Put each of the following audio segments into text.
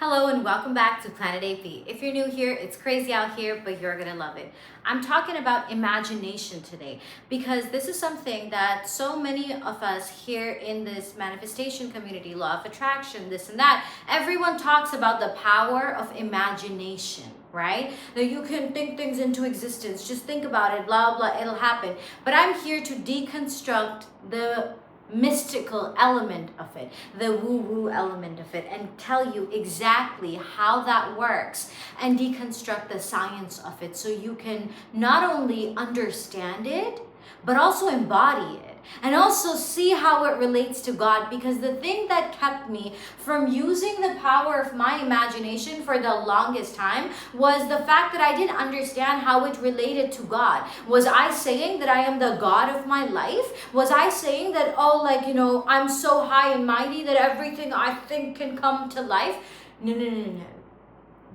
Hello and welcome back to Planet AP. If you're new here, it's crazy out here, but you're gonna love it. I'm talking about imagination today because this is something that so many of us here in this manifestation community, law of attraction, this and that, everyone talks about the power of imagination, right? That you can think things into existence, just think about it, blah, blah, it'll happen. But I'm here to deconstruct the mystical element of it, the woo-woo element of it, and tell you exactly how that works and deconstruct the science of it so you can not only understand it, but also embody it. And also see how it relates to God, because the thing that kept me from using the power of my imagination for the longest time was the fact that I didn't understand how it related to God. Was I saying that I am the God of my life? Was I saying that, I'm so high and mighty that everything I think can come to life? No.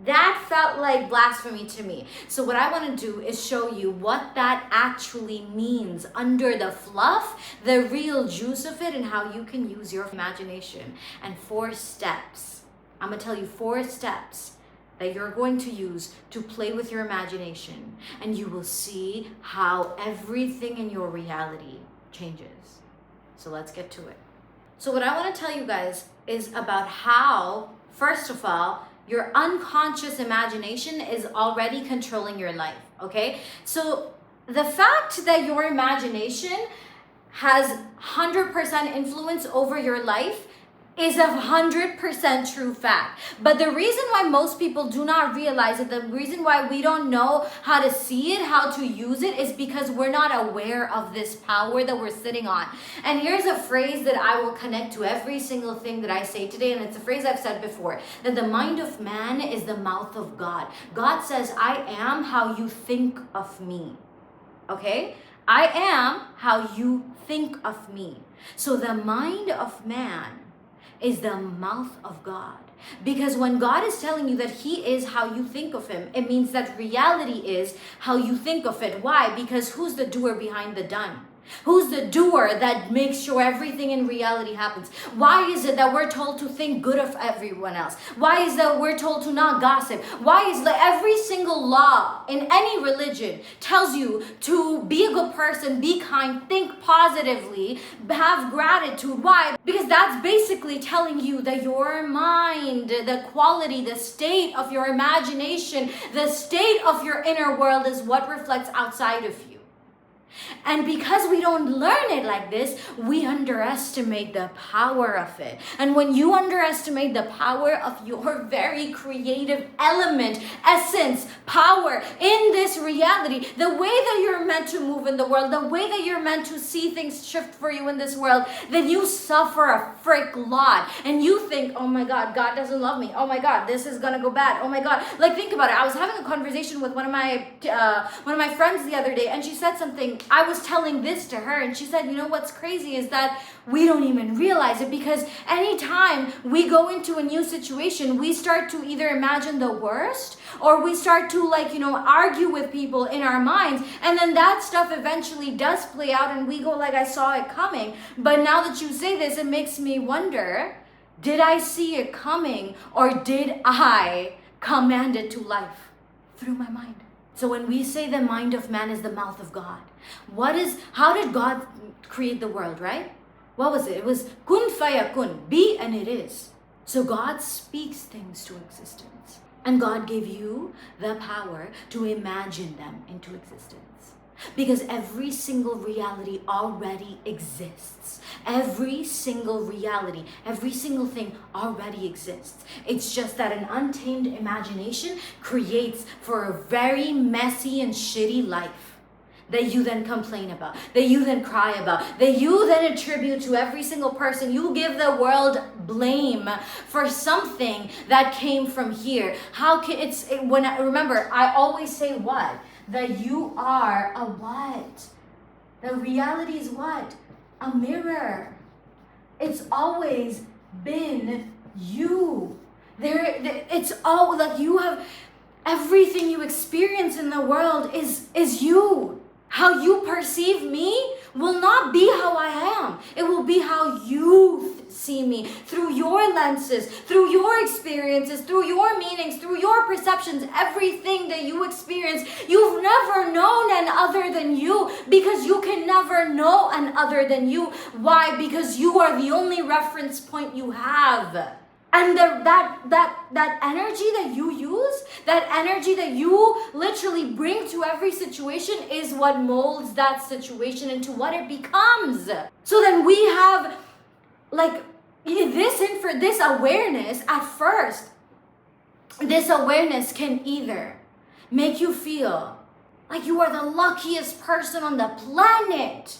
That felt like blasphemy to me. So what I want to do is show you what that actually means under the fluff, the real juice of it, and how you can use your imagination. And 4 steps. I'm going to tell you 4 steps that you're going to use to play with your imagination. And you will see how everything in your reality changes. So let's get to it. So what I want to tell you guys is about how, first of all, your unconscious imagination is already controlling your life, okay? So the fact that your imagination has 100% influence over your life is a 100% true fact. But the reason why most people do not realize it, the reason why we don't know how to see it, how to use it, is because we're not aware of this power that we're sitting on. And here's a phrase that I will connect to every single thing that I say today, and it's a phrase I've said before, that the mind of man is the mouth of God. God says, I am how you think of me, okay? I am how you think of me. So the mind of man is the mouth of God. Because when God is telling you that He is how you think of Him, it means that reality is how you think of it. Why? Because who's the doer behind the done? Who's the doer that makes sure everything in reality happens? Why is it that we're told to think good of everyone else? Why is that we're told to not gossip? Why is that every single law in any religion tells you to be a good person, be kind, think positively, have gratitude? Why? Because that's basically telling you that your mind, the quality, the state of your imagination, the state of your inner world is what reflects outside of you. And because we don't learn it like this, we underestimate the power of it. And when you underestimate the power of your very creative element, essence, power in this reality, the way that you're meant to move in the world, the way that you're meant to see things shift for you in this world, then you suffer a frick lot. And you think, oh my God, God doesn't love me. Oh my God, this is gonna go bad. Oh my God. Like, think about it. I was having a conversation with one of my friends the other day, and she said something. I was telling this to her, and she said, you know what's crazy is that we don't even realize it, because anytime we go into a new situation, we start to either imagine the worst, or we start to argue with people in our minds, and then that stuff eventually does play out, and we go like, I saw it coming. But now that you say this, it makes me wonder, did I see it coming, or did I command it to life through my mind? So when we say the mind of man is the mouth of God, how did God create the world, right? What was it? It was kun fayakun, be and it is. So God speaks things to existence. And God gave you the power to imagine them into existence. Because every single reality already exists. Every single reality, every single thing already exists. It's just that an untamed imagination creates for a very messy and shitty life that you then complain about, that you then cry about, that you then attribute to every single person. You give the world blame for something that came from here. Remember, I always say what? That you are a what? The reality is what? A mirror. It's always been you. It's all like you have everything you experience in the world is you. How you perceive me will not be how I am. It will be how you see me, through your lenses, through your experiences, through your meanings, through your perceptions, everything that you experience. You've never known an other than you, because you can never know an other than you. Why? Because you are the only reference point you have. And that energy that you use, that energy that you literally bring to every situation is what molds that situation into what it becomes. So then we have like this awareness at first. This awareness can either make you feel like you are the luckiest person on the planet.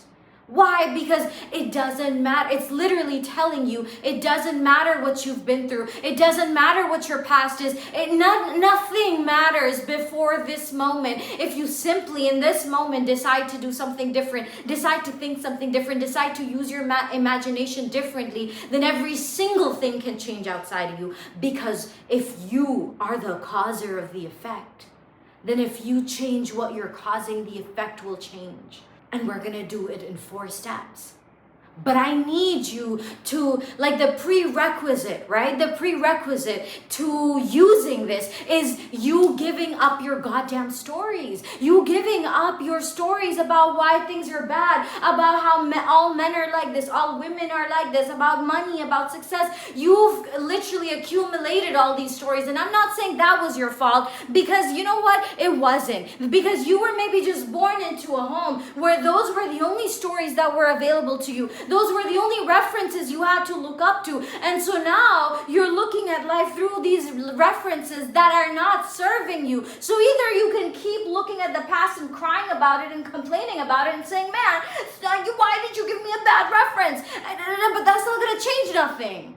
Why? Because it doesn't matter. It's literally telling you it doesn't matter what you've been through. It doesn't matter what your past is. Nothing matters before this moment. If you simply in this moment decide to do something different, decide to think something different, decide to use your imagination differently, then every single thing can change outside of you. Because if you are the causer of the effect, then if you change what you're causing, the effect will change. And we're gonna do it in 4 steps. But I need you to, like, the prerequisite, right? The prerequisite to using this is you giving up your goddamn stories. You giving up your stories about why things are bad, about how all men are like this, all women are like this, about money, about success. You've literally accumulated all these stories. And I'm not saying that was your fault, because you know what? It wasn't. Because you were maybe just born into a home where those were the only stories that were available to you. Those were the only references you had to look up to. And so now you're looking at life through these references that are not serving you. So either you can keep looking at the past and crying about it and complaining about it and saying, man, why did you give me a bad reference? But that's not going to change nothing.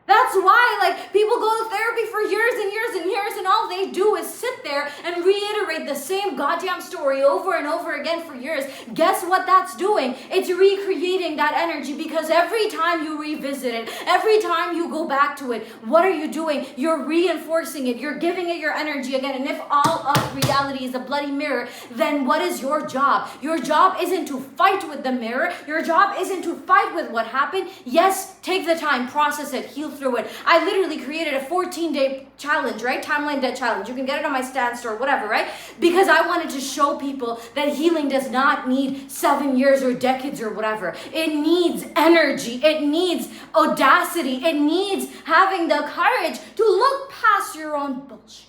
That's why, like, people go to therapy for years and years and years, and all they do is sit there and reiterate the same goddamn story over and over again for years. Guess what that's doing? It's recreating that energy, because every time you revisit it, every time you go back to it, what are you doing? You're reinforcing it. You're giving it your energy again. And if all of reality is a bloody mirror, then what is your job? Your job isn't to fight with the mirror. Your job isn't to fight with what happened. Yes, take the time, process it, heal through it. I literally created a 14-day challenge, right? Timeline debt challenge. You can get it on my Stan store, whatever, right? Because I wanted to show people that healing does not need 7 years or decades or whatever. It needs energy. It needs audacity. It needs having the courage to look past your own bullshit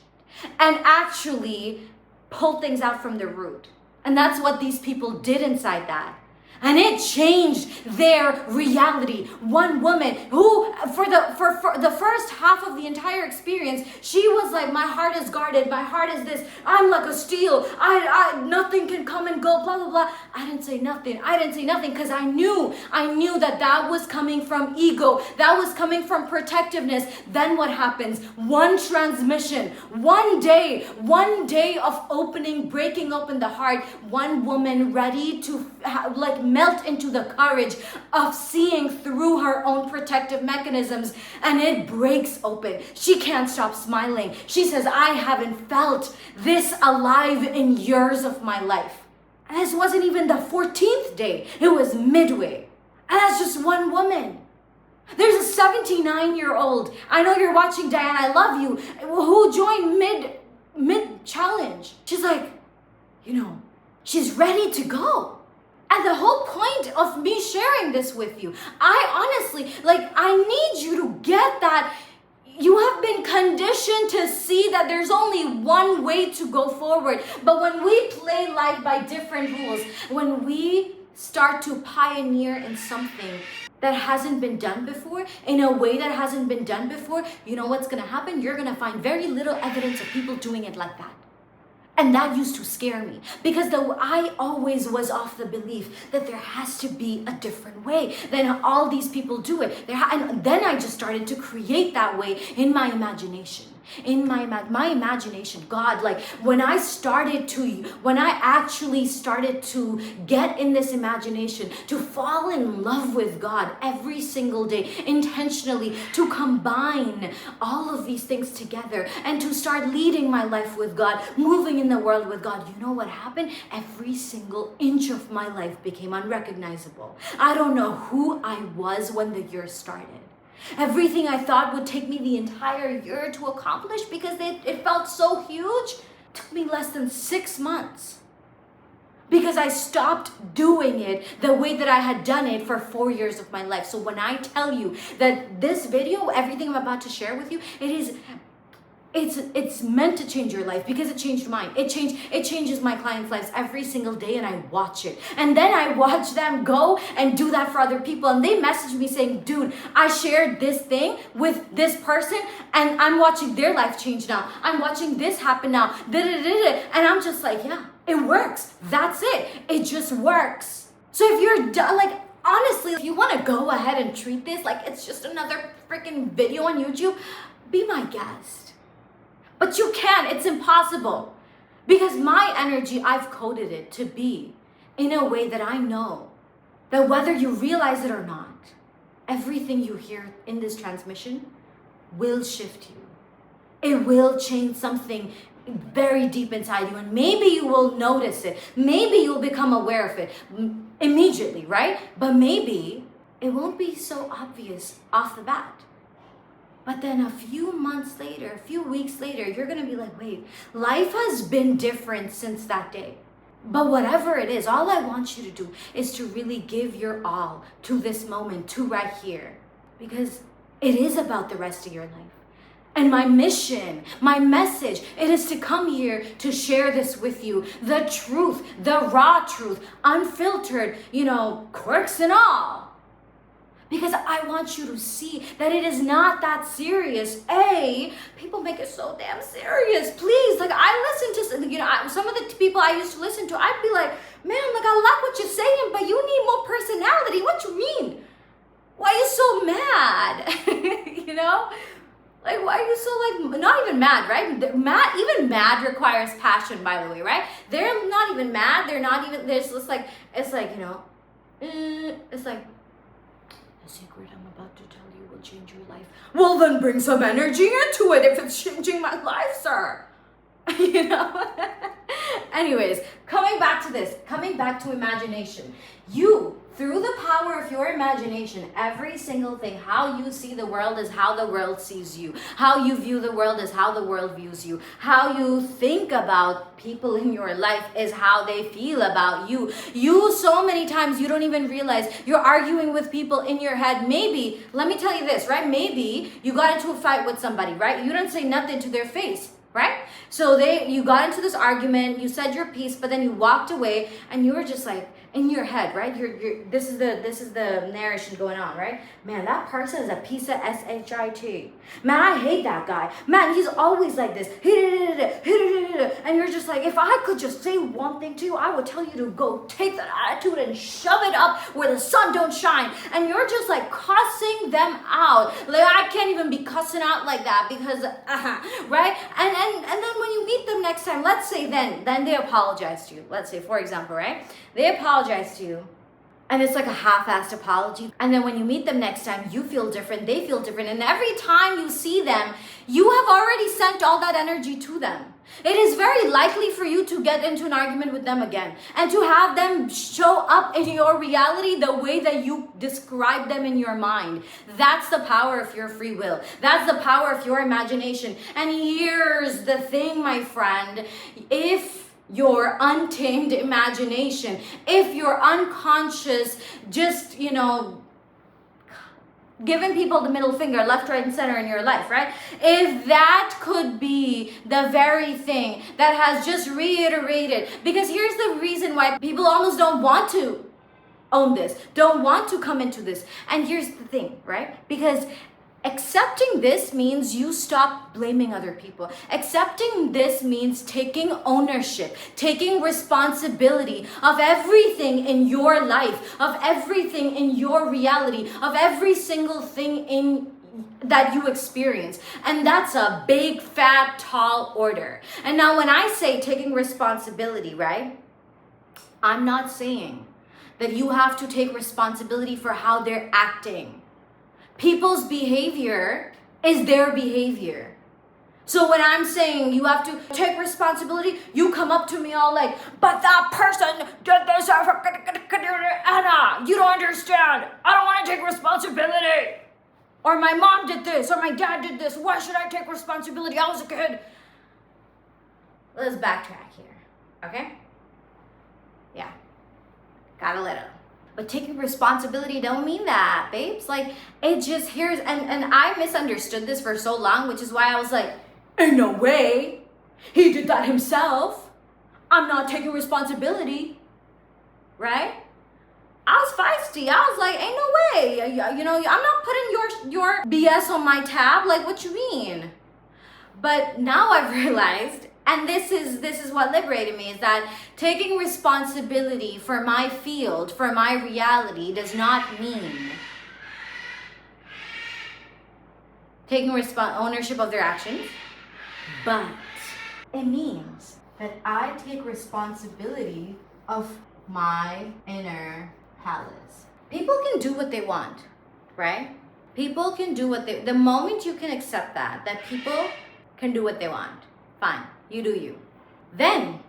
and actually pull things out from the root. And that's what these people did inside that. And it changed their reality. One woman who, for the first half of the entire experience, she was like, my heart is guarded. My heart is this. I'm like a steel. Nothing can come and go, blah, blah, blah. I didn't say nothing. Because I knew that was coming from ego. That was coming from protectiveness. Then what happens? One transmission, one day of opening, breaking open the heart, one woman ready to melt into the courage of seeing through her own protective mechanisms, and it breaks open. She can't stop smiling. She says, I haven't felt this alive in years of my life. And this wasn't even the 14th day. It was midway. And that's just one woman. There's a 79-year-old, I know you're watching, Diane, I love you, who joined mid challenge. She's like, she's ready to go. And the whole point of me sharing this with you, I honestly, I need you to get that. You have been conditioned to see that there's only one way to go forward. But when we play life by different rules, when we start to pioneer in something that hasn't been done before, in a way that hasn't been done before, you know what's going to happen? You're going to find very little evidence of people doing it like that. And that used to scare me, because I always was of the belief that there has to be a different way than all these people do it. And then I just started to create that way in my imagination. In my imagination, God, when I actually started to get in this imagination, to fall in love with God every single day, intentionally, to combine all of these things together and to start leading my life with God, moving in the world with God, you know what happened? Every single inch of my life became unrecognizable. I don't know who I was when the year started. Everything I thought would take me the entire year to accomplish because it felt so huge, took me less than 6 months. Because I stopped doing it the way that I had done it for 4 years of my life. So when I tell you that this video, everything I'm about to share with you, it's meant to change your life because it changed mine. It changes my clients' lives every single day, and I watch it. And then I watch them go and do that for other people. And they message me saying, dude, I shared this thing with this person and I'm watching their life change now. I'm watching this happen now. And I'm just like, yeah, it works. That's it. It just works. So if you're done, like, honestly, if you want to go ahead and treat this like it's just another freaking video on YouTube, be my guest. But you can't, it's impossible. Because my energy, I've coded it to be in a way that I know that whether you realize it or not, everything you hear in this transmission will shift you. It will change something very deep inside you, and maybe you will notice it. Maybe you'll become aware of it immediately, right? But maybe it won't be so obvious off the bat. But then a few months later, a few weeks later, you're going to be like, wait, life has been different since that day. But whatever it is, all I want you to do is to really give your all to this moment, to right here. Because it is about the rest of your life. And my mission, my message, it is to come here to share this with you. The truth, the raw truth, unfiltered, quirks and all. Because I want you to see that it is not that serious. People make it so damn serious. Please, like I listen to, some of the people I used to listen to, I'd be like, man, like I like what you're saying, but you need more personality. What you mean? Why are you so mad? Like, why are you so like, not even mad, right? Even mad requires passion, by the way, right? They're not even mad. They're not even, it's like, it's like, it's like, the secret I'm about to tell you will change your life. Well, then bring some energy into it if it's changing my life, sir. Anyways, coming back to imagination. You, through the power of your imagination, every single thing, how you see the world is how the world sees you. How you view the world is how the world views you. How you think about people in your life is how they feel about you. You, so many times, you don't even realize you're arguing with people in your head. Maybe, let me tell you this, right? Maybe you got into a fight with somebody, right? You didn't say nothing to their face. Right? So you got into this argument, you said your piece, but then you walked away and you were just like in your head, right? This is the narration going on, right? Man, that person is a piece of shit. Man, I hate that guy. Man, he's always like this. And you're just like, if I could just say one thing to you, I would tell you to go take that attitude and shove it up where the sun don't shine. And you're just like cussing them out. Like, I can't even be cussing out like that because, right? And then when you meet them next time, let's say then they apologize to you. Let's say, for example, right? They apologize to you. And it's like a half-assed apology. And then when you meet them next time, you feel different, they feel different. And every time you see them, you have already sent all that energy to them. It is very likely for you to get into an argument with them again and to have them show up in your reality the way that you describe them in your mind. That's the power of your free will. That's the power of your imagination. And here's the thing, my friend. If your untamed imagination, if your unconscious just, giving people the middle finger left, right, and center in your life, right? If that could be the very thing that has just reiterated, because here's the reason why people almost don't want to own this, don't want to come into this. And here's the thing, right? Because accepting this means you stop blaming other people. Accepting this means taking ownership, taking responsibility of everything in your life, of everything in your reality, of every single thing that you experience. And that's a big, fat, tall order. And now when I say taking responsibility, right? I'm not saying that you have to take responsibility for how they're acting. People's behavior is their behavior. So when I'm saying you have to take responsibility, you come up to me all like, but that person did this, Anna, you don't understand. I don't want to take responsibility. Or my mom did this, or my dad did this. Why should I take responsibility? I was a kid. Let's backtrack here, okay? Yeah, gotta let up. But taking responsibility don't mean that, babes. Like, it just here's, and I misunderstood this for so long, which is why I was like, ain't no way. He did that himself. I'm not taking responsibility, right? I was feisty. I was like, ain't no way. You know, I'm not putting your BS on my tab. Like, what you mean? But now I've realized, and this is what liberated me, is that taking responsibility for my field, for my reality, does not mean taking ownership of their actions, but it means that I take responsibility of my inner palace. People can do what they want, right? People can do what the moment you can accept that people can do what they want, fine, you do you. Then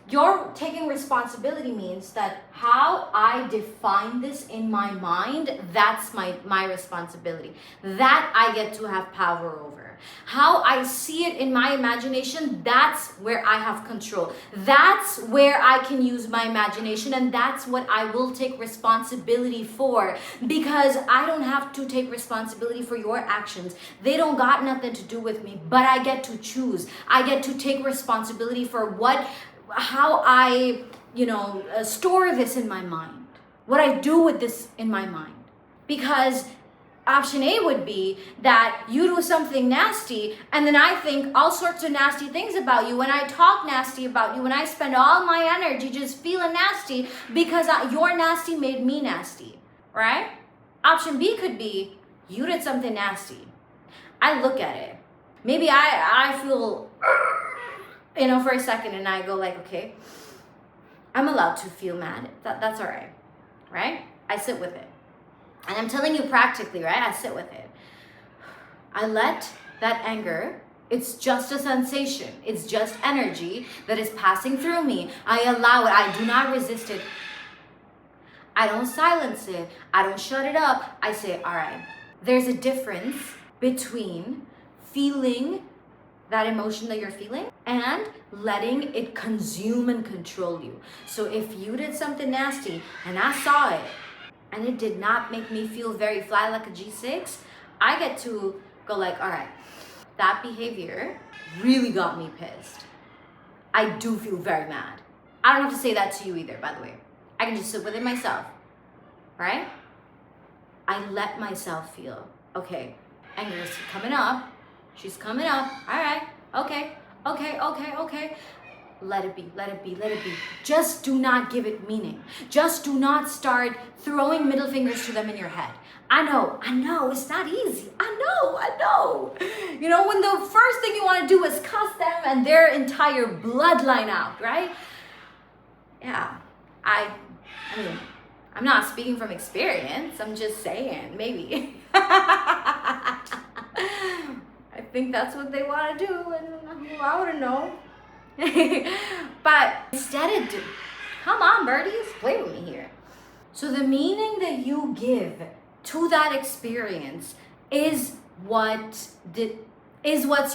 you're taking responsibility means that how I define this in my mind, that's my responsibility. That I get to have power over. How I see it in my imagination, that's where I have control. That's where I can use my imagination, and that's what I will take responsibility for, because I don't have to take responsibility for your actions. They don't got nothing to do with me, but I get to choose. I get to take responsibility for how I, store this in my mind, what I do with this in my mind. Because option A would be that you do something nasty, and then I think all sorts of nasty things about you, when I talk nasty about you, when I spend all my energy just feeling nasty because your nasty made me nasty, right? Option B could be you did something nasty. I look at it. Maybe I feel, for a second, and I go like, okay, I'm allowed to feel mad. That's all right? I sit with it. And I'm telling you practically, right? I sit with it. I let that anger, it's just a sensation. It's just energy that is passing through me. I allow it. I do not resist it. I don't silence it. I don't shut it up. I say, all right. There's a difference between feeling that emotion that you're feeling and letting it consume and control you. So if you did something nasty and I saw it, and it did not make me feel very fly like a G6, I get to go like, all right, that behavior really got me pissed. I do feel very mad. I don't have to say that to you either, by the way. I can just sit with it myself, right? I let myself feel, okay, anger is coming up. She's coming up. All right, okay. Let it be. Just do not give it meaning. Just do not start throwing middle fingers to them in your head. I know, it's not easy. I know. When the first thing you want to do is cuss them and their entire bloodline out, right? Yeah, I mean, I'm not speaking from experience. I'm just saying, maybe. I think that's what they want to do, and I wouldn't know. But instead of come on, birdies, play with me here. So the meaning that you give to that experience is what's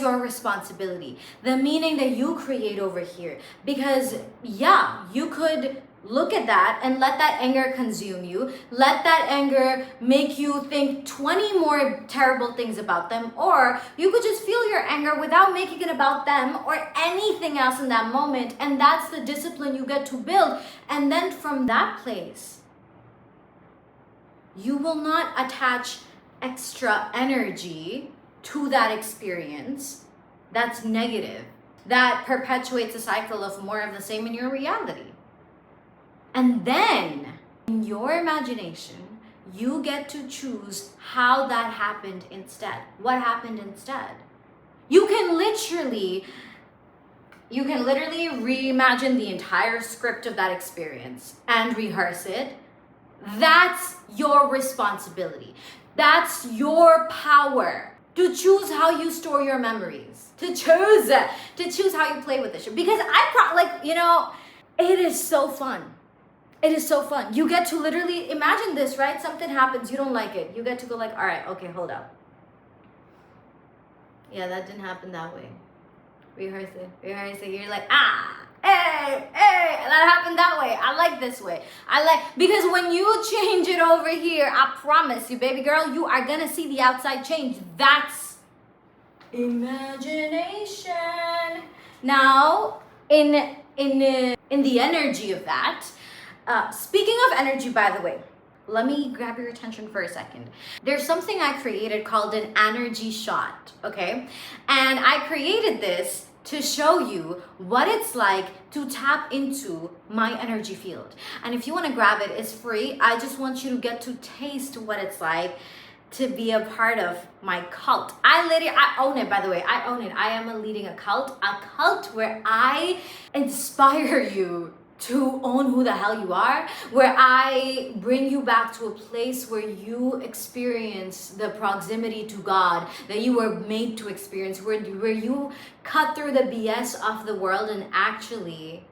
your responsibility. The meaning that you create over here. Because you could look at that and let that anger consume you. Let that anger make you think 20 more terrible things about them. Or you could just feel your anger without making it about them or anything else in that moment. And that's the discipline you get to build. And then from that place, you will not attach extra energy to that experience that's negative, that perpetuates a cycle of more of the same in your reality. And then, in your imagination, you get to choose how that happened instead. What happened instead? You can literally reimagine the entire script of that experience and rehearse it. That's your responsibility. That's your power to choose how you store your memories, to choose how you play with this shit. Because it is so fun. It is so fun. You get to literally imagine this, right? Something happens, you don't like it. You get to go like, all right, okay, hold up. Yeah, that didn't happen that way. Rehearse it. You're like, hey, that happened that way. I like this way. Because when you change it over here, I promise you, baby girl, you are gonna see the outside change. That's imagination. Now, in the energy of that, speaking of energy, by the way, let me grab your attention for a second. There's something I created called an energy shot, okay? And I created this to show you what it's like to tap into my energy field. And if you want to grab it, it's free. I just want you to get to taste what it's like to be a part of my cult. I own it, by the way. I own it. I am leading a cult where I inspire you to own who the hell you are, where I bring you back to a place where you experience the proximity to God that you were made to experience, where you cut through the BS of the world and actually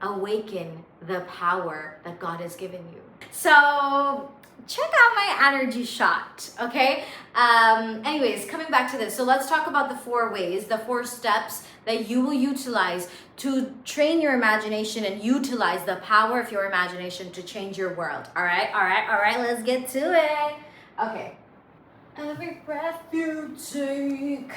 awaken the power that God has given you. So check out my energy shot, okay? Anyways, coming back to this. So let's talk about the 4 ways, the 4 steps that you will utilize to train your imagination and utilize the power of your imagination to change your world. All right, let's get to it. Okay. Every breath you take,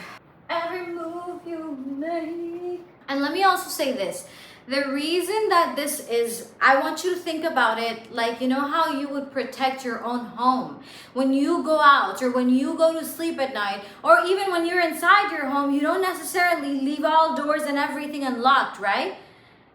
every move you make. And let me also say this. The reason that this is, I want you to think about it like, you know how you would protect your own home. When you go out or when you go to sleep at night, or even when you're inside your home, you don't necessarily leave all doors and everything unlocked, right?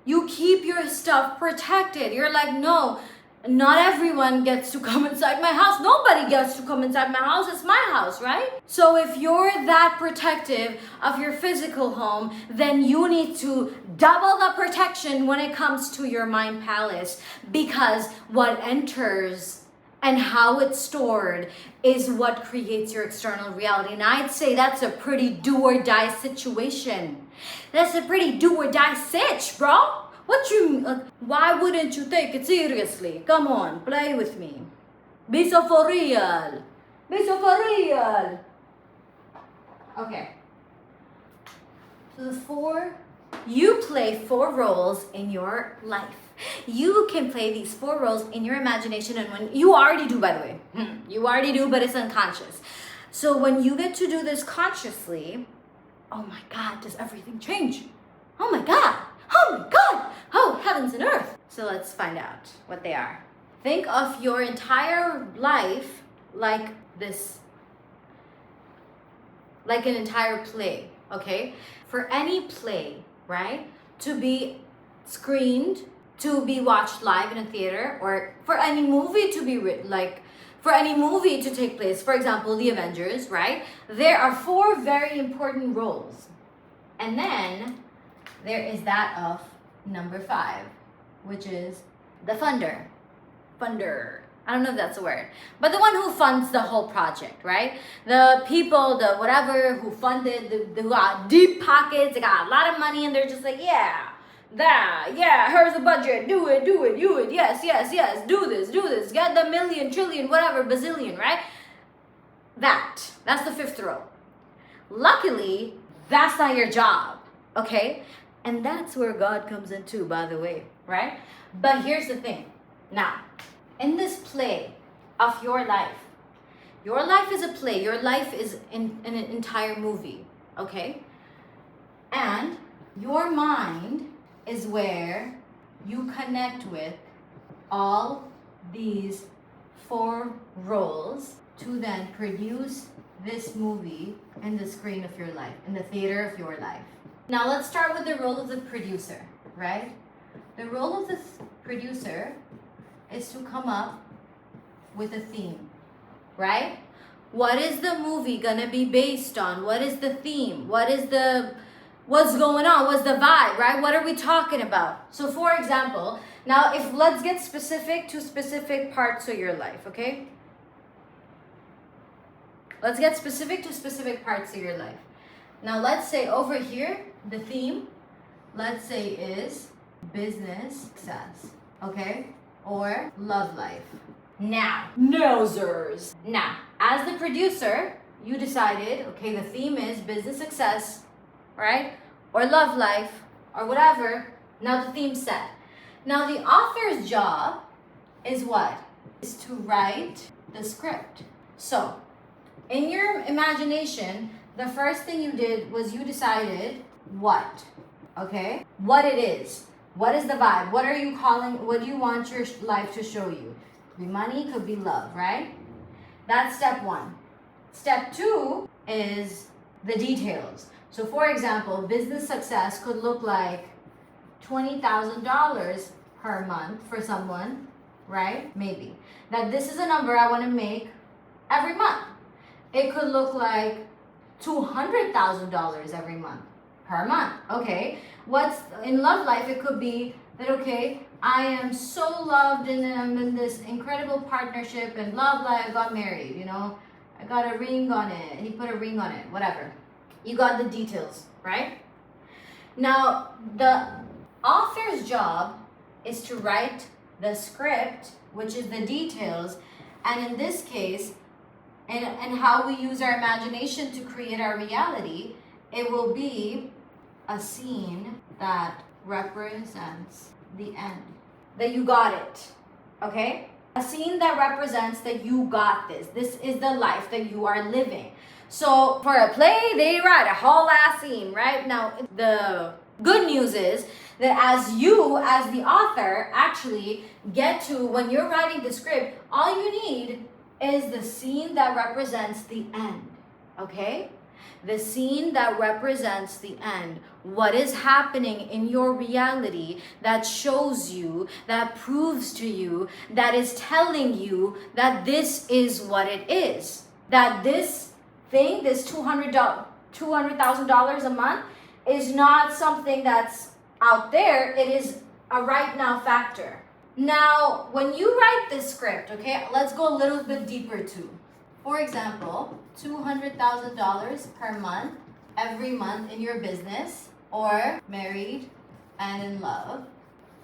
You keep your stuff protected. You're like, no, not everyone gets to come inside my house. Nobody gets to come inside my house. It's my house, right? So if you're that protective of your physical home, then you need to double the protection when it comes to your mind palace, because what enters and how it's stored is what creates your external reality. And I'd say that's a pretty do or die situation. That's a pretty do or die sitch, bro. Why wouldn't you take it seriously? Come on, play with me. Be so for real. Okay. So you play 4 roles in your life. You can play these 4 roles in your imagination, and when you already do, by the way. You already do, but it's unconscious. So when you get to do this consciously, oh my God, does everything change? Oh my God. Oh, heavens and earth. So let's find out what they are. Think of your entire life like this, like an entire play, okay? For any play, right, to be screened, to be watched live in a theater, or for any movie to be for any movie to take place, for example, The Avengers, right? There are 4 very important roles. And then there is that of number 5, which is the funder. I don't know if that's a word, but the one who funds the whole project, right? The people, the whatever who funded, who got deep pockets, they got a lot of money, and they're just like, yeah, here's the budget, do it, yes, do this, get the million, trillion, whatever, bazillion, right? That's the 5th row. Luckily, that's not your job, okay? And that's where God comes in too, by the way, right? But here's the thing. Now, in this play of your life is a play. Your life is in an entire movie, okay? And your mind is where you connect with all these 4 roles to then produce this movie in the screen of your life, in the theater of your life. Now let's start with the role of the producer, right? The role of the producer is to come up with a theme, right? What is the movie gonna be based on? What is the theme? What's going on? What's the vibe, right? What are we talking about? So for example, now let's get specific to specific parts of your life, okay? Let's get specific to specific parts of your life. Now let's say over here, the theme, let's say is business success, okay? or love life. Now, nosers. Now, as the producer, you decided, okay, the theme is business success, right? Or love life, or whatever. Now the theme's set. Now the author's job is what? Is to write the script. So, in your imagination, the first thing you did was you decided what, okay? What it is. What is the vibe? What are you calling, what do you want your life to show you? Could be money, could be love, right? That's step one. Step two is the details. So for example, business success could look like $20,000 per month for someone, right? Maybe. Now this is a number I want to make every month. It could look like $200,000 every month per month. Okay. What's in love life? It could be that, okay, I am so loved and I'm in this incredible partnership and love life. I got married, you know, I got a ring on it. He put a ring on it, whatever. You got the details, right? Now, the author's job is to write the script, which is the details. And in this case, and how we use our imagination to create our reality, it will be a scene that represents the end. That you got it, okay? A scene that represents that you got this. This is the life that you are living. So for a play, they write a whole ass scene, right? Now, the good news is that as you, as the author, actually get to, when you're writing the script, all you need is the scene that represents the end, okay? The scene that represents the end. What is happening in your reality that shows you, that proves to you, that is telling you that this is what it is. That this thing, this $200,000 a month is not something that's out there. It is a right now factor. Now, when you write this script, okay, let's go a little bit deeper too. For example, $200,000 per month, every month in your business, or married and in love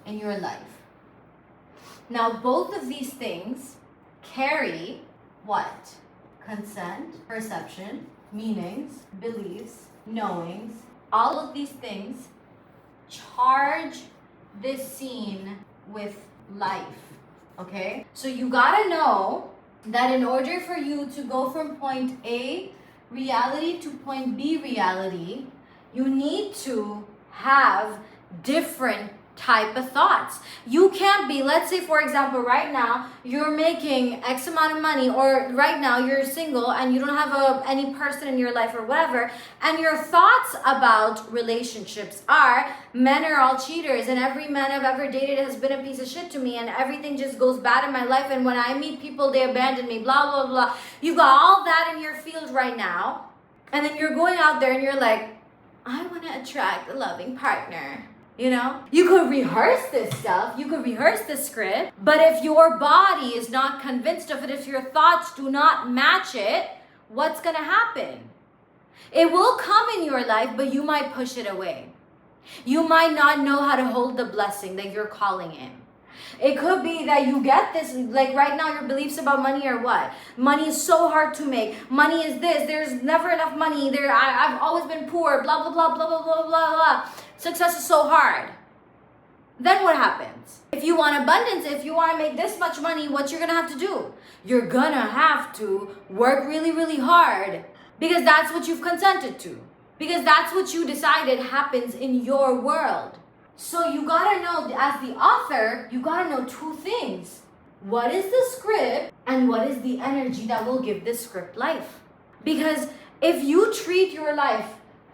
in your life. Now, both of these things carry what? Consent, perception, meanings, beliefs, knowings. All of these things charge this scene with life, okay? So you gotta know that in order for you to go from point A reality to point B reality, you need to have different type of thoughts. You can't be, let's say for example, right now you're making X amount of money, or right now you're single and you don't have any person in your life or whatever, and your thoughts about relationships are, men are all cheaters and every man I've ever dated has been a piece of shit to me and everything just goes bad in my life, and when I meet people they abandon me, blah blah blah. You've got all that in your field right now, and then you're going out there and you're like, I want to attract a loving partner. You know, you could rehearse this stuff, you could rehearse this script, but if your body is not convinced of it, if your thoughts do not match it, what's going to happen? It will come in your life, but you might push it away. You might not know how to hold the blessing that you're calling in. It could be that you get this, like right now your beliefs about money are what? Money is so hard to make. Money is this. There's never enough money. I've always been poor. Blah, blah, blah, blah, blah, blah, blah, blah. Success is so hard. Then what happens? If you want abundance, if you want to make this much money, what you're going to have to do? You're going to have to work really, really hard, because that's what you've consented to. Because that's what you decided happens in your world. So you gotta know, as the author, you gotta know two things. What is the script and what is the energy that will give this script life? Because if you treat your life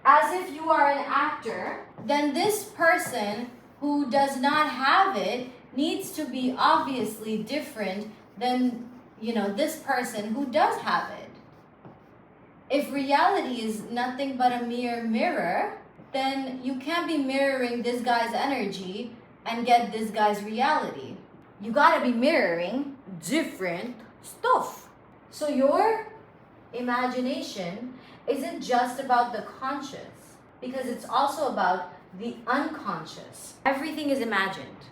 as if you are an actor, then this person who does not have it needs to be obviously different than, this person who does have it. If reality is nothing but a mere mirror, then you can't be mirroring this guy's energy and get this guy's reality. You gotta be mirroring different stuff. So your imagination isn't just about the conscious, because it's also about the unconscious. Everything is imagined.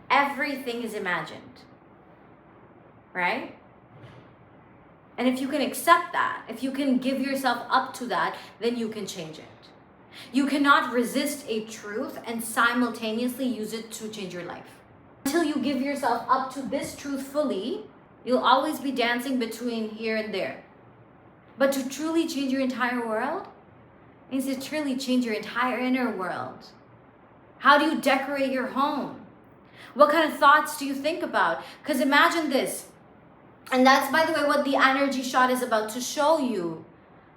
Everything is imagined, right? And if you can accept that, if you can give yourself up to that, then you can change it. You cannot resist a truth and simultaneously use it to change your life. Until you give yourself up to this truth fully, you'll always be dancing between here and there. But to truly change your entire world means to truly change your entire inner world. How do you decorate your home? What kind of thoughts do you think about? Because imagine this. And that's, by the way, what the energy shot is about, to show you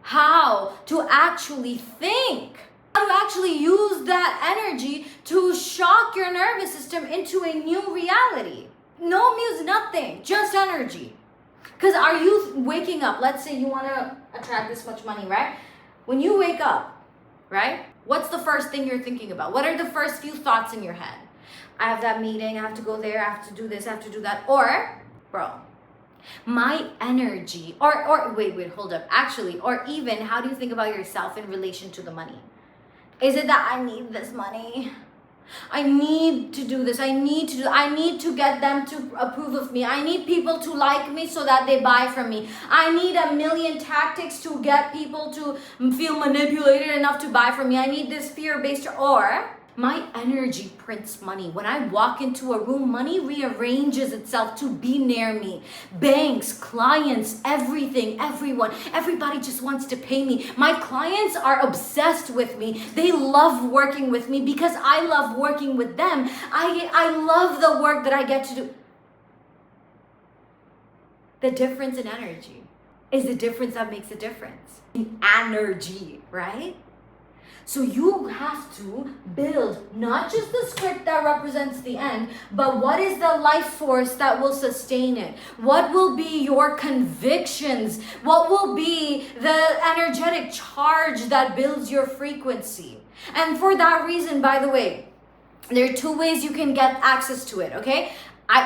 how to actually think, how to actually use that energy to shock your nervous system into a new reality. No music, nothing, just energy. Because are you waking up? Let's say you want to attract this much money, right? When you wake up, right? What's the first thing you're thinking about? What are the first few thoughts in your head? I have that meeting, I have to go there, I have to do this, I have to do that. Or, bro, my energy, or wait, hold up. Actually, or even, how do you think about yourself in relation to the money? Is it that I need this money? I need to do this. I need to get them to approve of me. I need people to like me so that they buy from me. I need a million tactics to get people to feel manipulated enough to buy from me. I need this fear-based, or my energy prints money. When I walk into a room, money rearranges itself to be near me. Banks, clients, everything, everyone, everybody just wants to pay me. My clients are obsessed with me. They love working with me because I love working with them. I love the work that I get to do. The difference in energy is the difference that makes a difference. In energy, right? So you have to build not just the script that represents the end, but what is the life force that will sustain it? What will be your convictions? What will be the energetic charge that builds your frequency? And for that reason, by the way, there are two ways you can get access to it, okay?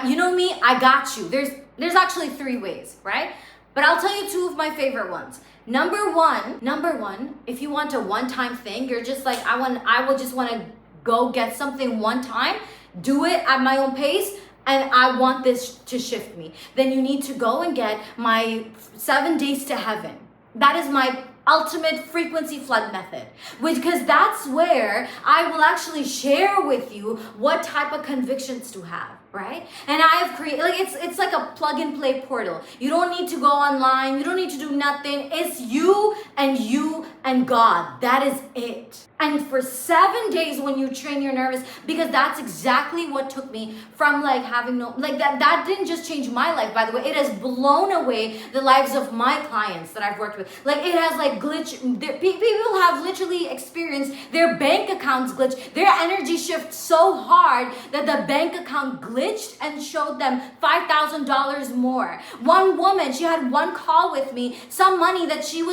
You know me, I got you. There's actually three ways, right? But I'll tell you two of my favorite ones. Number one, if you want a one-time thing, you're just like, I will just want to go get something one time, do it at my own pace, and I want this to shift me. Then you need to go and get my 7 days to heaven. That is my ultimate frequency flood method, because that's where I will actually share with you what type of convictions to have, right? And I have created, like, it's like a plug and play portal. You don't need to go online, you don't need to do nothing. It's you and God. That is it. And for 7 days, when you train your nervous, because that's exactly what took me from like having no, like that didn't just change my life, by the way. It has blown away the lives of my clients that I've worked with. Like, it has like people have literally experienced their bank accounts glitch, their energy shift so hard that the bank account glitched and showed them $5,000 more. One woman, she had one call with me, some money that she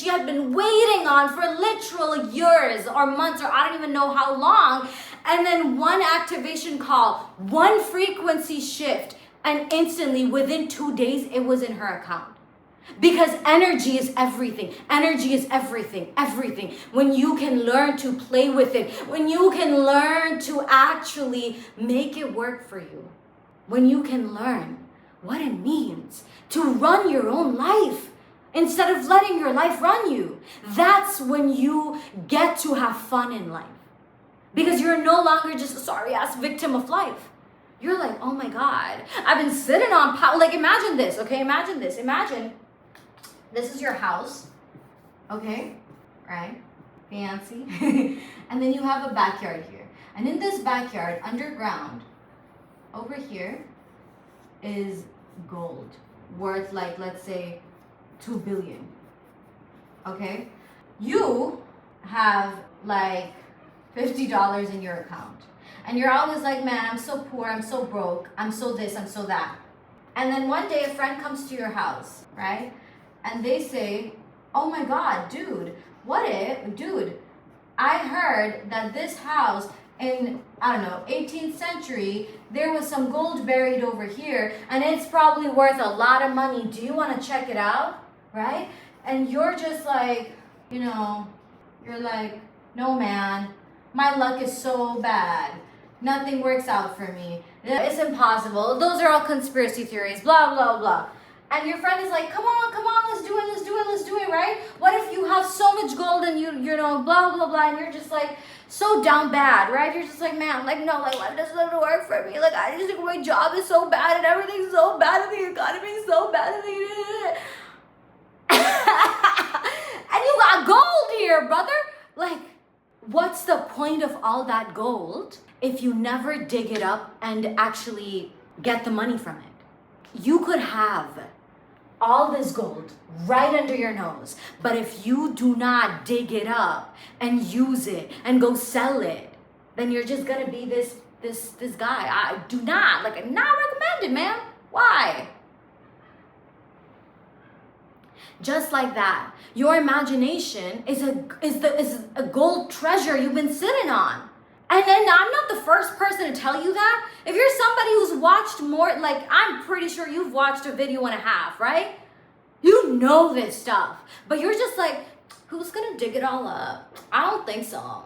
had been waiting on for literal years or months, or I don't even know how long. And then one activation call, one frequency shift, and instantly within 2 days, it was in her account. Because energy is everything. Energy is everything, everything. When you can learn to play with it, when you can learn to actually make it work for you, when you can learn what it means to run your own life instead of letting your life run you, that's when you get to have fun in life. Because you're no longer just a sorry-ass victim of life. You're like, oh my God, I've been sitting on power. Like, imagine this, okay? Imagine this. Imagine this is your house, okay? Right? Fancy. And then you have a backyard here. And in this backyard, underground, over here, is gold worth, like, let's say 2 billion. Okay? You have like $50 in your account. And you're always like, man, I'm so poor, I'm so broke, I'm so this, I'm so that. And then one day a friend comes to your house, right? And they say, oh my God, dude, I heard that this house in, I don't know, 18th century, there was some gold buried over here, and it's probably worth a lot of money. Do you want to check it out? Right? And you're just like, you're like, no man, my luck is so bad. Nothing works out for me. It's impossible. Those are all conspiracy theories, blah, blah, blah. And your friend is like, come on, let's do it, right? What if you have so much gold and you know, blah, blah, blah, and you're just like so down bad, right? You're just like, man, like, no, like, why doesn't it work for me? Like, I just think my job is so bad and everything's so bad and the economy is so bad and and you got gold here, brother. Like, what's the point of all that gold if you never dig it up and actually get the money from it? You could have all this gold right under your nose, but if you do not dig it up and use it and go sell it, then you're just gonna be this guy. I do not, like, not recommended, man. Why? Just like that, your imagination is a gold treasure you've been sitting on. And then I'm not the first person to tell you that. If you're somebody who's watched more, like, I'm pretty sure you've watched a video and a half, right? You know this stuff, but you're just like, who's gonna dig it all up? I don't think so.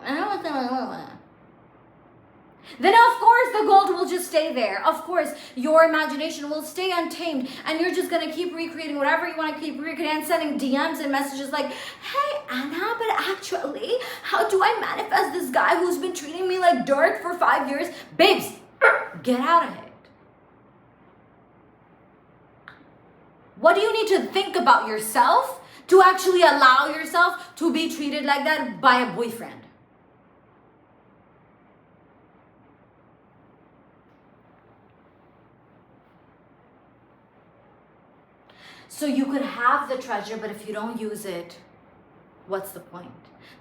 Then of course the gold will just stay there. Of course your imagination will stay untamed and you're just gonna keep recreating whatever you want to keep recreating and sending DMs and messages like, hey Anna, but actually, how do I manifest this guy who's been treating me like dirt for 5 years? Babes, get out of it. What do you need to think about yourself to actually allow yourself to be treated like that by a boyfriend? So you could have the treasure, but if you don't use it, what's the point?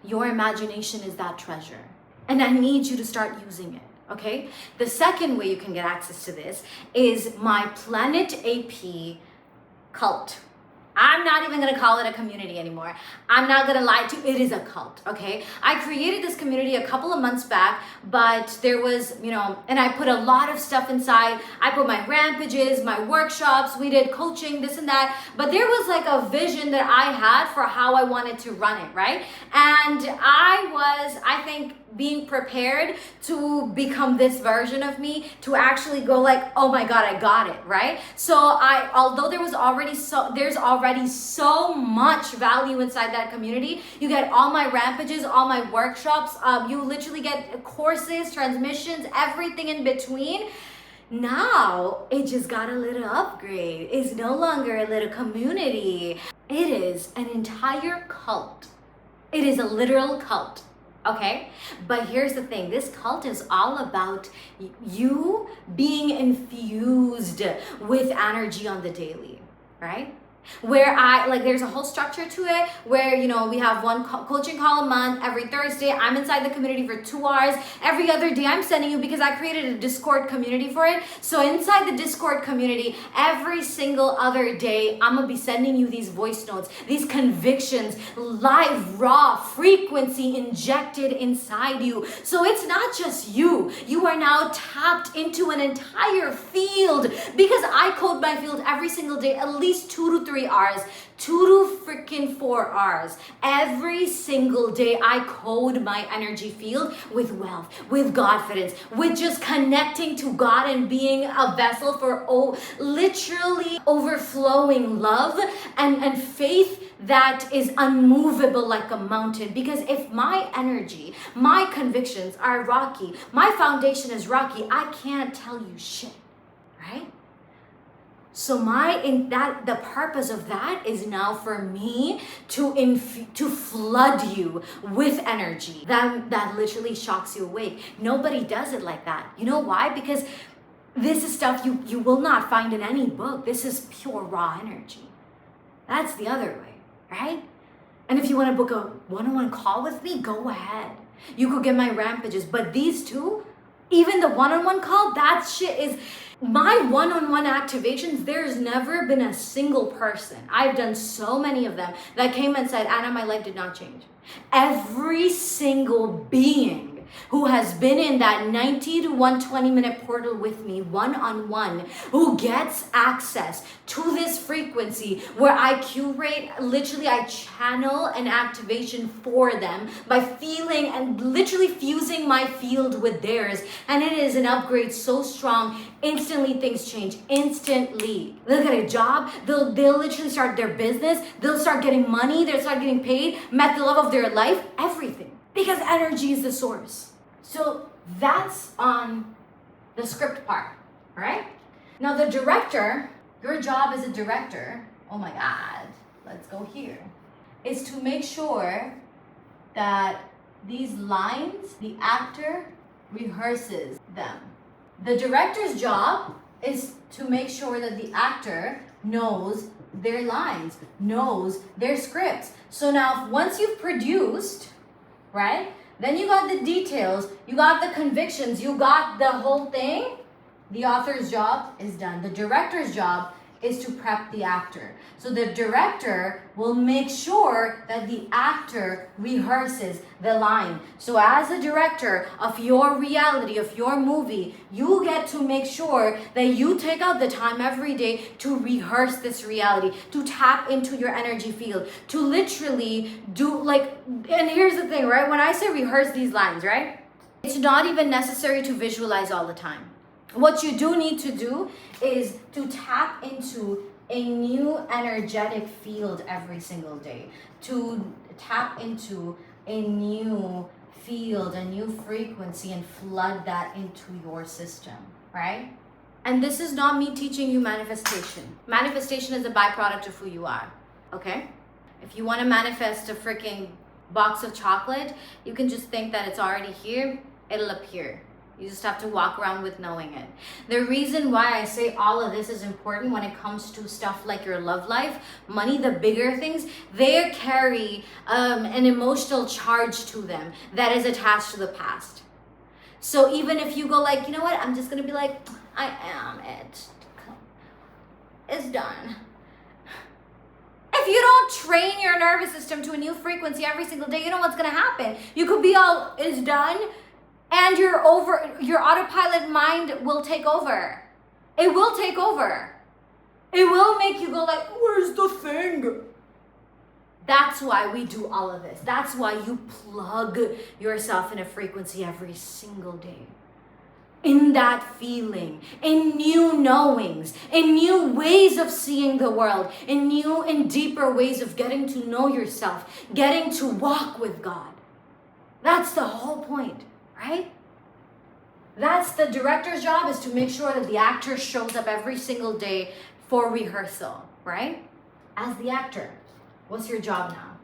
Your imagination is that treasure. And I need you to start using it, okay? The second way you can get access to this is my Planet AP cult. I'm not even gonna call it a community anymore. I'm not gonna lie to you, it is a cult, okay? I created this community a couple of months back, but there was, you know, and I put a lot of stuff inside. I put my rampages, my workshops, we did coaching, this and that, but there was like a vision that I had for how I wanted to run it, right? And I think, being prepared to become this version of me, to actually go like, oh my God, I got it, right? So although there's already so much value inside that community, you get all my rampages, all my workshops, you literally get courses, transmissions, everything in between. Now it just got a little upgrade. It's no longer a little community. It is an entire cult. It is a literal cult. Okay, but here's the thing, this cult is all about you being infused with energy on the daily, right? Where there's a whole structure to it where, you know, we have one coaching call a month. Every Thursday I'm inside the community for 2 hours. Every other day I'm sending you, because I created a Discord community for it. So inside the Discord community, every single other day I'm gonna be sending you these voice notes, these convictions, live raw frequency injected inside you. So it's not just you are now tapped into an entire field, because I code my field every single day, at least 2 to 3 hours, 2 to freaking 4 hours. Every single day I code my energy field with wealth, with Godfidence, with just connecting to God and being a vessel for literally overflowing love and faith that is unmovable like a mountain. Because if my energy, my convictions are rocky, my foundation is rocky, I can't tell you shit, right? So the purpose of that is now for me to flood you with energy that literally shocks you awake. Nobody does it like that. You know why? Because this is stuff you will not find in any book. This is pure raw energy. That's the other way, right? And if you want to book a one-on-one call with me, go ahead. You could get my rampages, but these two, even the one-on-one call, that shit is my one-on-one activations. There's never been a single person, I've done so many of them, that came and said, Anna, my life did not change. Every single being who has been in that 90 to 120 minute portal with me one-on-one, who gets access to this frequency where I curate, literally I channel an activation for them by feeling and literally fusing my field with theirs. And it is an upgrade so strong, instantly things change, instantly. They'll get a job, they'll literally start their business, they'll start getting money, they'll start getting paid, met the love of their life, everything. Because energy is the source. So that's on the script part, all right? Now the director, your job as a director, oh my God, let's go here, is to make sure that these lines, the actor rehearses them. The director's job is to make sure that the actor knows their lines, knows their scripts. So now once you've produced, right, then you got the details, you got the convictions, you got the whole thing, the author's job is done. The director's job is to prep the actor. So the director will make sure that the actor rehearses the line. So as a director of your reality, of your movie, you get to make sure that you take out the time every day to rehearse this reality, to tap into your energy field, to literally do and here's the thing, right? When I say rehearse these lines, right? It's not even necessary to visualize all the time. What you do need to do is to tap into a new energetic field every single day, to tap into a new field, a new frequency, and flood that into your system, right? And this is not me teaching you manifestation. Manifestation is a byproduct of who you are, okay? If you want to manifest a freaking box of chocolate, you can just think that it's already here, it'll appear. You just have to walk around with knowing it. The reason why I say all of this is important when it comes to stuff like your love life, money, the bigger things, they carry an emotional charge to them that is attached to the past. So even if you go like, you know what, I'm just gonna be like, I am it. It's done. If you don't train your nervous system to a new frequency every single day, you know what's gonna happen? You could be all, it's done, and your autopilot mind will take over. It will take over. It will make you go like, where's the thing? That's why we do all of this. That's why you plug yourself in a frequency every single day. In that feeling, in new knowings, in new ways of seeing the world, in new and deeper ways of getting to know yourself, getting to walk with God. That's the whole point. Right? That's the director's job, is to make sure that the actor shows up every single day for rehearsal, right? As the actor, what's your job now?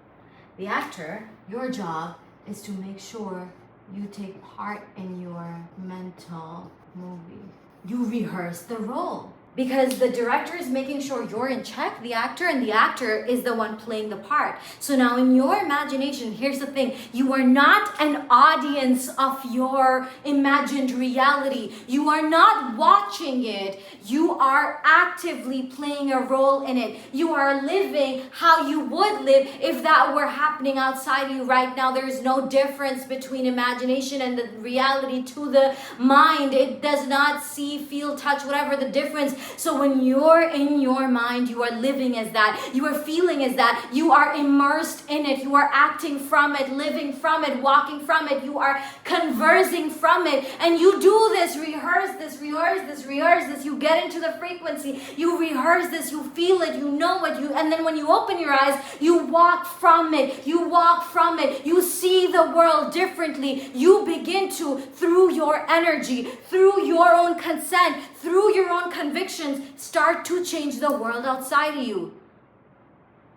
The actor, your job is to make sure you take part in your mental movie. You rehearse the role. Because the director is making sure you're in check, the actor, and the actor is the one playing the part. So now in your imagination, here's the thing. You are not an audience of your imagined reality. You are not watching it. You are actively playing a role in it. You are living how you would live if that were happening outside you right now. There is no difference between imagination and the reality to the mind. It does not see, feel, touch, whatever the difference. So when you're in your mind, you are living as that, you are feeling as that, you are immersed in it, you are acting from it, living from it, walking from it, you are conversing from it, and you do this, rehearse this, you get into the frequency, you rehearse this, you feel it, you know it, and then when you open your eyes, you walk from it, you see the world differently, you begin to, through your energy, through your own consent, through your own convictions, start to change the world outside of you.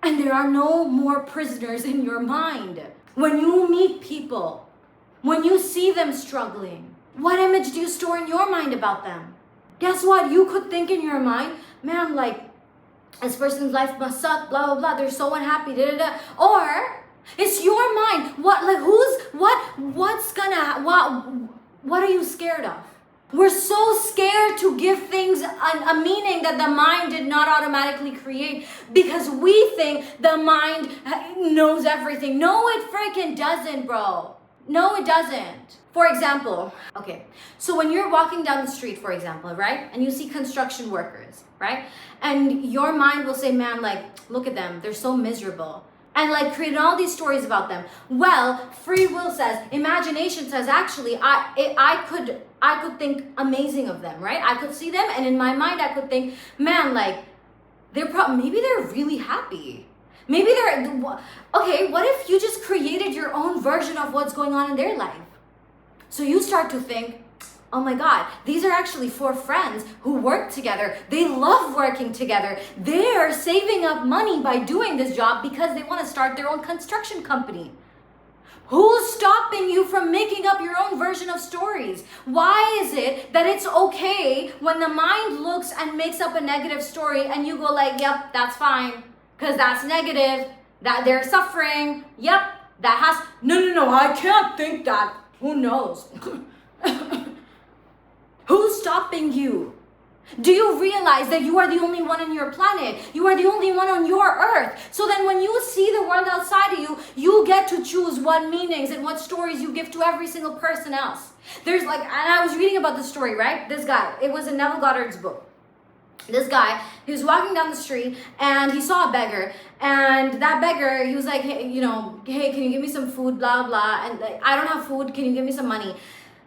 And there are no more prisoners in your mind. When you meet people, when you see them struggling, what image do you store in your mind about them? Guess what? You could think in your mind, man, like, this person's life must suck, blah, blah, blah, they're so unhappy, da, da, da. Or, it's your mind. What are you scared of? We're so scared to give things a meaning that the mind did not automatically create because we think the mind knows everything. No, it freaking doesn't, bro. No, it doesn't. For example, okay, so when you're walking down the street, for example, right, and you see construction workers, right, and your mind will say, man, like, look at them, they're so miserable, and like create all these stories about them. Well, free will says, imagination says, actually, I could think amazing of them, right? I could see them, and in my mind, I could think, man, like, maybe they're really happy. Maybe okay, what if you just created your own version of what's going on in their life? So you start to think, oh my God, these are actually 4 friends who work together. They love working together. They're saving up money by doing this job because they want to start their own construction company. Who's stopping you from making up your own version of stories? Why is it that it's okay when the mind looks and makes up a negative story and you go like, yep, that's fine, because that's negative, that they're suffering, yep, that has, no, I can't think that. Who knows? Who's stopping you? Do you realize that you are the only one on your planet? You are the only one on your earth. So then when you see the world outside of you, you get to choose what meanings and what stories you give to every single person else. There's like, and I was reading about this story, right? This guy, it was in Neville Goddard's book. This guy, he was walking down the street and he saw a beggar, and that beggar, he was like, hey, hey, can you give me some food, blah, blah, and like, I don't have food, can you give me some money?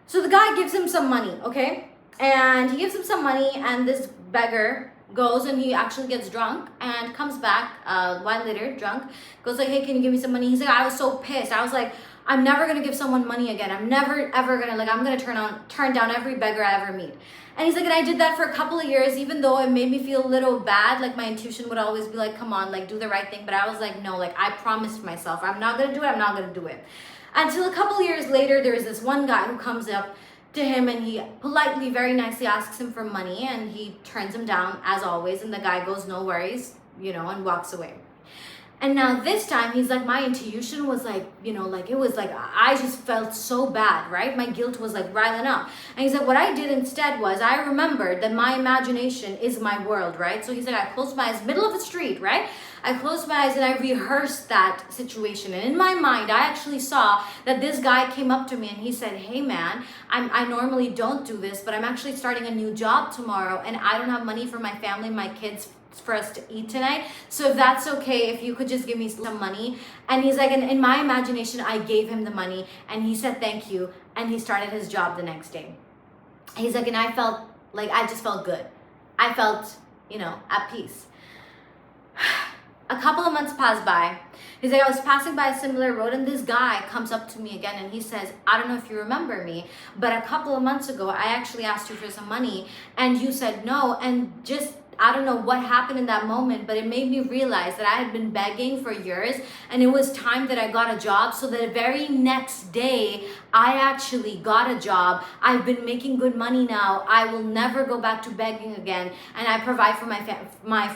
So the guy gives him some money, okay? And he gives him some money, and this beggar goes and he actually gets drunk and comes back a while later, drunk, goes like, hey, can you give me some money? He's like, I was so pissed. I was like, I'm never gonna give someone money again. I'm never ever gonna, like, I'm gonna turn down every beggar I ever meet. And he's like, and I did that for a couple of years, even though it made me feel a little bad. Like, my intuition would always be like, come on, like, do the right thing. But I was like, no, like, I promised myself, I'm not gonna do it, I'm not gonna do it. Until a couple of years later, there's this one guy who comes up to him and he politely, very nicely asks him for money, and he turns him down as always, and the guy goes, no worries, and walks away. And now this time he's like, my intuition was like, like, it was like, I just felt so bad, right? My guilt was like riling up. And he's like, what I did instead was I remembered that my imagination is my world, right? So he's like, I closed my eyes, middle of the street, right? I closed my eyes and I rehearsed that situation. And in my mind, I actually saw that this guy came up to me and he said, hey man, I normally don't do this, but I'm actually starting a new job tomorrow and I don't have money for my family, my kids, for us to eat tonight. So if that's okay, if you could just give me some money. And he's like, and in my imagination, I gave him the money and he said, thank you. And he started his job the next day. He's like, and I felt like, I just felt good. I felt, at peace. A couple of months passed by. He's like, I was passing by a similar road and this guy comes up to me again and he says, I don't know if you remember me, but a couple of months ago, I actually asked you for some money and you said no. And just, I don't know what happened in that moment, but it made me realize that I had been begging for years and it was time that I got a job. So the very next day, I actually got a job. I've been making good money now. I will never go back to begging again. And I provide for my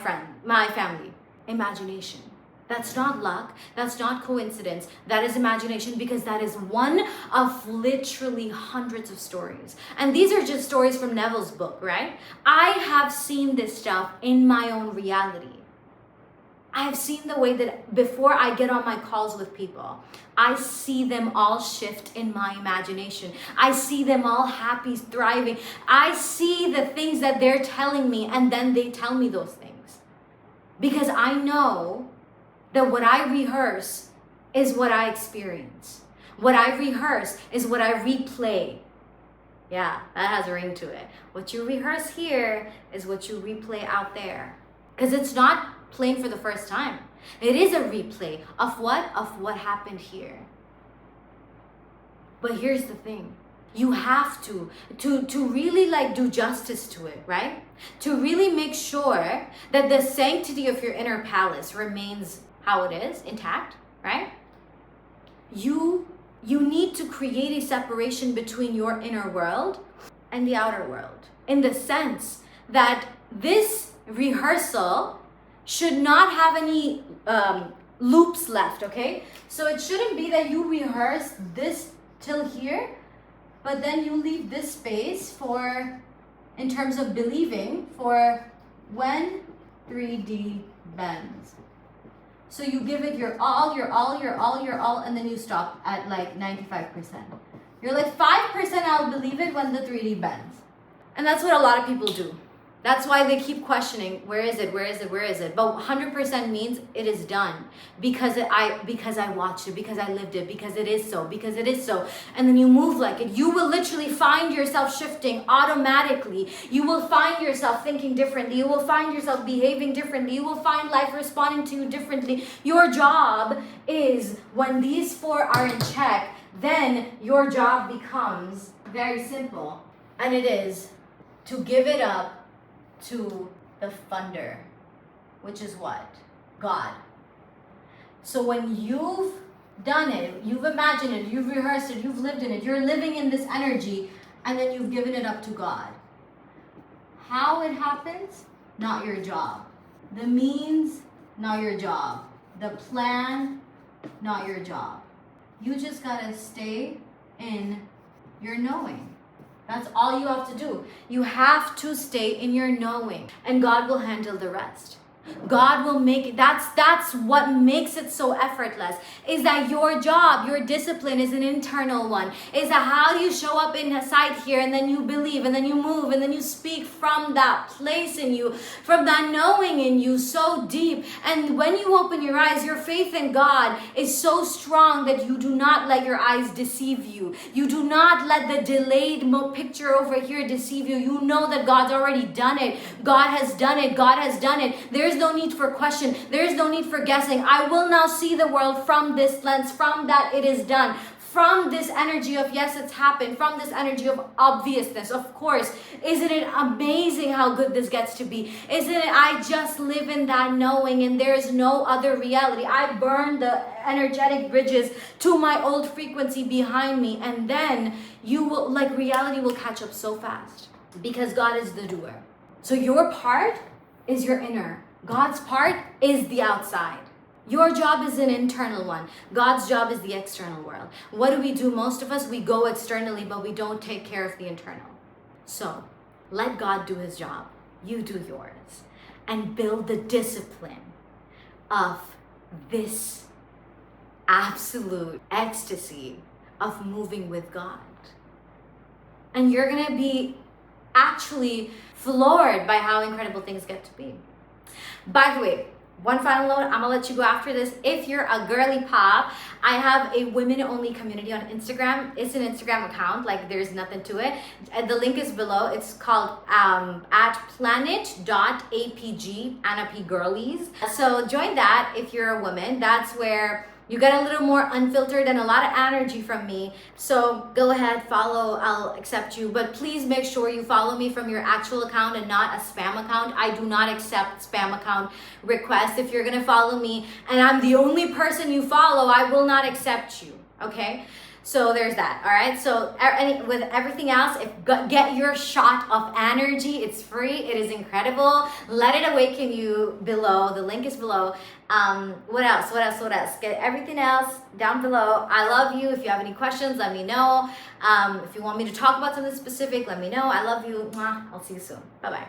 family. Imagination. That's not luck. That's not coincidence. That is imagination, because that is one of literally hundreds of stories. And these are just stories from Neville's book, right? I have seen this stuff in my own reality. I have seen the way that before I get on my calls with people, I see them all shift in my imagination. I see them all happy, thriving. I see the things that they're telling me, and then they tell me those things. Because I know that what I rehearse is what I experience. What I rehearse is what I replay. Yeah, that has a ring to it. What you rehearse here is what you replay out there. Because it's not playing for the first time. It is a replay of what? Of what happened here. But here's the thing. You have to really like do justice to it, right? To really make sure that the sanctity of your inner palace remains how it is, intact, right? You need to create a separation between your inner world and the outer world, in the sense that this rehearsal should not have any loops left, okay? So it shouldn't be that you rehearse this till here, but then you leave this space for, in terms of believing, for when 3D bends. So you give it your all, your all, your all, your all, and then you stop at like 95%. You're like 5% I'll believe it when the 3D bends. And that's what a lot of people do. That's why they keep questioning, where is it, where is it, where is it? But 100% means it is done because I watched it, because I lived it, because it is so, because it is so. And then you move like it. You will literally find yourself shifting automatically. You will find yourself thinking differently. You will find yourself behaving differently. You will find life responding to you differently. Your job is, when these four are in check, then your job becomes very simple. And it is to give it up to the funder, which is what? God. So when you've done it, you've imagined it, you've rehearsed it, you've lived in it, you're living in this energy, and then you've given it up to God. How it happens? Not your job. The means, not your job. The plan, not your job. You just gotta stay in your knowing. That's all you have to do. You have to stay in your knowing, and God will handle the rest. God will make it. That's what makes it so effortless, is that your job, your discipline is an internal one. Is that how do you show up inside here, and then you believe, and then you move, and then you speak from that place in you, from that knowing in you so deep. And when you open your eyes, your faith in God is so strong that you do not let your eyes deceive you. You do not let the delayed picture over here deceive you. You know that God's already done it. God has done it. God has done it. There's no need for question. There is no need for guessing. I will now see the world from this lens, from that it is done, from this energy of yes, it's happened, from this energy of obviousness. Of course, isn't it amazing how good this gets to be? Isn't it? I just live in that knowing, and there is no other reality. I burn the energetic bridges to my old frequency behind me, and then you will, like, reality will catch up so fast because God is the doer. So your part is your inner. God's part is the outside. Your job is an internal one. God's job is the external world. What do? Most of us, we go externally, but we don't take care of the internal. So let God do his job. You do yours. And build the discipline of this absolute ecstasy of moving with God. And you're going to be actually floored by how incredible things get to be. By the way, one final note, I'm gonna let you go after this. If you're a girly pop, I have a women-only community on Instagram. It's an Instagram account, like there's nothing to it. The link is below. It's called at planet.apg, Anna P Girlies. So join that if you're a woman. That's where you get a little more unfiltered and a lot of energy from me. So go ahead, follow, I'll accept you. But please make sure you follow me from your actual account and not a spam account. I do not accept spam account requests. If you're gonna follow me and I'm the only person you follow, I will not accept you, okay? So there's that, all right? So with everything else, get your shot of energy. It's free, it is incredible. Let it awaken you below. The link is below. What else? Get everything else down below. I love you. If you have any questions, let me know. If you want me to talk about something specific, let me know. I love you. Mwah. I'll see you soon. Bye-bye.